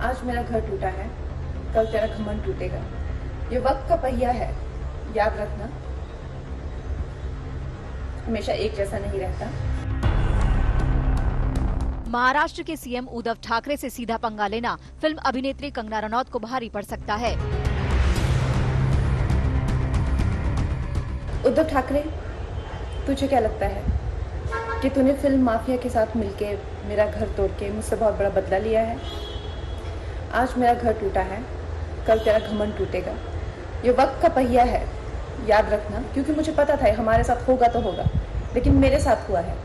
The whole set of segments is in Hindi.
आज मेरा घर टूटा है, कल तेरा घमंड टूटेगा। ये वक्त का पहिया है, याद रखना, हमेशा एक जैसा नहीं रहता। महाराष्ट्र के सीएम उद्धव ठाकरे से सीधा पंगा लेना फिल्म अभिनेत्री कंगना रनौत को भारी पड़ सकता है। उद्धव ठाकरे, तुझे क्या लगता है कि तूने फिल्म माफिया के साथ मिलके मेरा घर तोड़ के मुझसे बहुत बड़ा बदला लिया है? आज मेरा घर टूटा है, कल तेरा घमंड टूटेगा। ये वक्त का पहिया है, याद रखना, क्योंकि मुझे पता था हमारे साथ होगा तो होगा, लेकिन मेरे साथ हुआ है,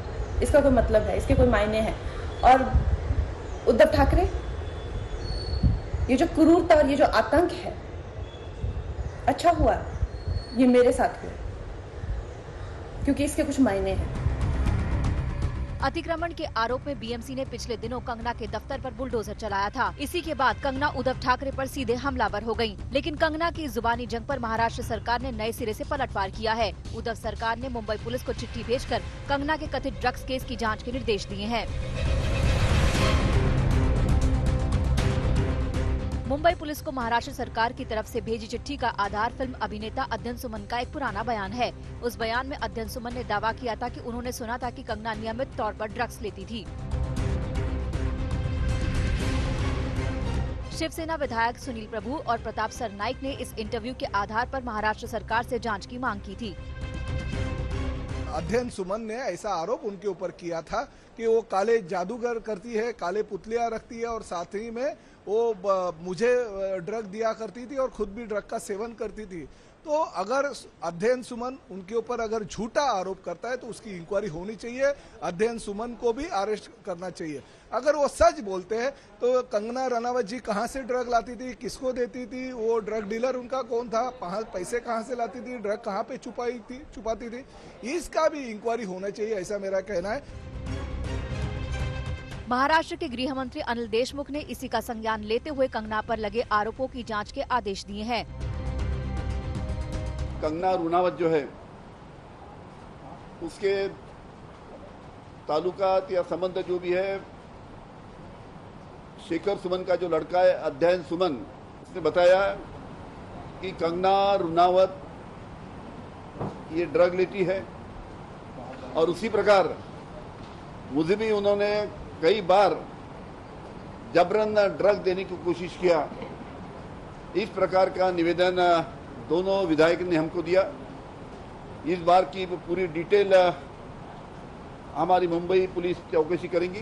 इसका कोई मतलब है, इसके कोई मायने हैं। और उद्धव ठाकरे, ये जो क्रूरता और ये जो आतंक है, अच्छा हुआ ये मेरे साथ हुआ, क्योंकि इसके कुछ मायने हैं। अतिक्रमण के आरोप में बीएमसी ने पिछले दिनों कंगना के दफ्तर पर बुलडोजर चलाया था। इसी के बाद कंगना उद्धव ठाकरे पर सीधे हमलावर हो गयीं। लेकिन कंगना की जुबानी जंग पर महाराष्ट्र सरकार ने नए सिरे से पलटवार किया है। उद्धव सरकार ने मुंबई पुलिस को चिट्ठी भेजकर कंगना के कथित ड्रग्स केस की जांच के निर्देश दिए हैं। मुंबई पुलिस को महाराष्ट्र सरकार की तरफ से भेजी चिट्ठी का आधार फिल्म अभिनेता अध्ययन सुमन का एक पुराना बयान है। उस बयान में अध्ययन सुमन ने दावा किया था कि उन्होंने सुना था कि कंगना नियमित तौर पर ड्रग्स लेती थी। शिवसेना विधायक सुनील प्रभु और प्रताप सरनाइक ने इस इंटरव्यू के आधार पर महाराष्ट्र सरकार से जांच की मांग की थी। अध्ययन सुमन ने ऐसा आरोप उनके ऊपर किया था कि वो काले जादूगर करती है, काले पुतलियां रखती है और साथ ही में वो मुझे ड्रग दिया करती थी और खुद भी ड्रग का सेवन करती थी। तो अगर अध्ययन सुमन उनके ऊपर अगर झूठा आरोप करता है तो उसकी इंक्वायरी होनी चाहिए, अध्ययन सुमन को भी अरेस्ट करना चाहिए। अगर वो सच बोलते हैं तो कंगना रनावत जी कहाँ से ड्रग लाती थी, किसको देती थी, वो ड्रग डीलर उनका कौन था, पैसे कहाँ से लाती थी, ड्रग कहाँ पे छुपाती थी, इसका भी इंक्वायरी होना चाहिए, ऐसा मेरा कहना है। महाराष्ट्र के गृह मंत्री अनिल देशमुख ने इसी का संज्ञान लेते हुए कंगना पर लगे आरोपों की जांच के आदेश दिए हैं। कंगना रनावत जो है उसके ताल्लुकात या संबंध जो भी है, शेखर सुमन का जो लड़का है अध्ययन सुमन, उसने बताया कि कंगना रनावत ये ड्रग लेती है और उसी प्रकार मुझे भी उन्होंने कई बार जबरन ड्रग देने की कोशिश किया। इस प्रकार का निवेदन दोनों विधायक ने हमको दिया। इस बार की पूरी डिटेल हमारी मुंबई पुलिस चौकसी करेंगी।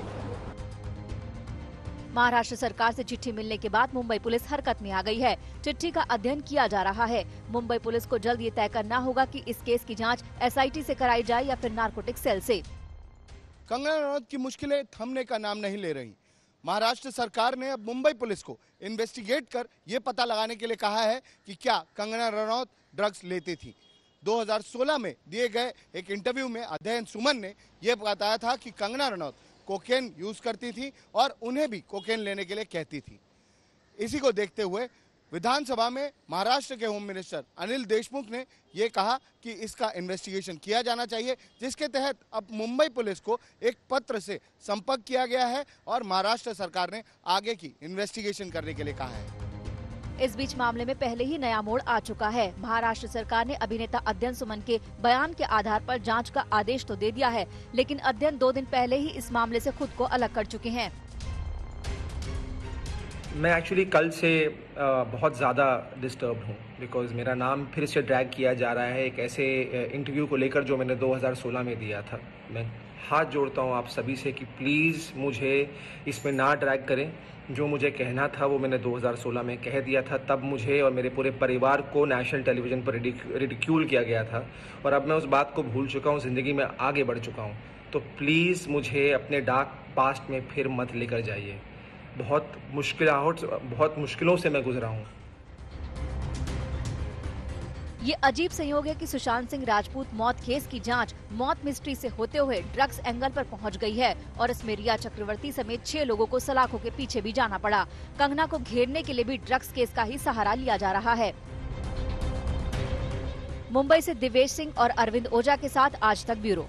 महाराष्ट्र सरकार से चिट्ठी मिलने के बाद मुंबई पुलिस हरकत में आ गई है। चिट्ठी का अध्ययन किया जा रहा है। मुंबई पुलिस को जल्द ये तय करना होगा कि इस केस की जांच एसआईटी से कराई जाए या फिर नारकोटिक सेल से। कंगना रनौत की मुश्किलें थमने का नाम नहीं ले रही। महाराष्ट्र सरकार ने अब मुंबई पुलिस को इन्वेस्टिगेट कर ये पता लगाने के लिए कहा है कि क्या कंगना रनौत ड्रग्स लेती थी। 2016 में दिए गए एक इंटरव्यू में अध्ययन सुमन ने यह बताया था कि कंगना रनौत कोकेन यूज करती थी और उन्हें भी कोकेन लेने के लिए कहती थी। इसी को देखते हुए विधानसभा में महाराष्ट्र के होम मिनिस्टर अनिल देशमुख ने ये कहा कि इसका इन्वेस्टिगेशन किया जाना चाहिए, जिसके तहत अब मुंबई पुलिस को एक पत्र से संपर्क किया गया है और महाराष्ट्र सरकार ने आगे की इन्वेस्टिगेशन करने के लिए कहा है। इस बीच मामले में पहले ही नया मोड़ आ चुका है। महाराष्ट्र सरकार ने अभिनेता अध्ययन सुमन के बयान के आधार पर जांच का आदेश तो दे दिया है, लेकिन अध्ययन 2 दिन पहले ही इस मामले से खुद को अलग कर चुके हैं। मैं एक्चुअली कल से बहुत ज़्यादा डिस्टर्ब हूँ, बिकॉज़ मेरा नाम फिर से ड्रैग किया जा रहा है एक ऐसे इंटरव्यू को लेकर जो मैंने 2016 में दिया था। मैं हाथ जोड़ता हूँ आप सभी से कि प्लीज़ मुझे इसमें ना ड्रैग करें। जो मुझे कहना था वो मैंने 2016 में कह दिया था। तब मुझे और मेरे पूरे परिवार को नेशनल टेलीविज़न पर रिडिक्यूल किया गया था और अब मैं उस बात को भूल चुका हूँ, ज़िंदगी में आगे बढ़ चुका हूँ। तो प्लीज़ मुझे अपने डार्क पास्ट में फिर मत लेकर जाइए। बहुत मुश्किलों से मैं गुजरा हूँ। ये अजीब संयोग है कि सुशांत सिंह राजपूत मौत केस की जांच मौत मिस्ट्री से होते हुए ड्रग्स एंगल पर पहुंच गई है और इसमें रिया चक्रवर्ती समेत 6 लोगों को सलाखों के पीछे भी जाना पड़ा। कंगना को घेरने के लिए भी ड्रग्स केस का ही सहारा लिया जा रहा है। मुंबई से दिवेश सिंह और अरविंद ओझा के साथ आज तक ब्यूरो।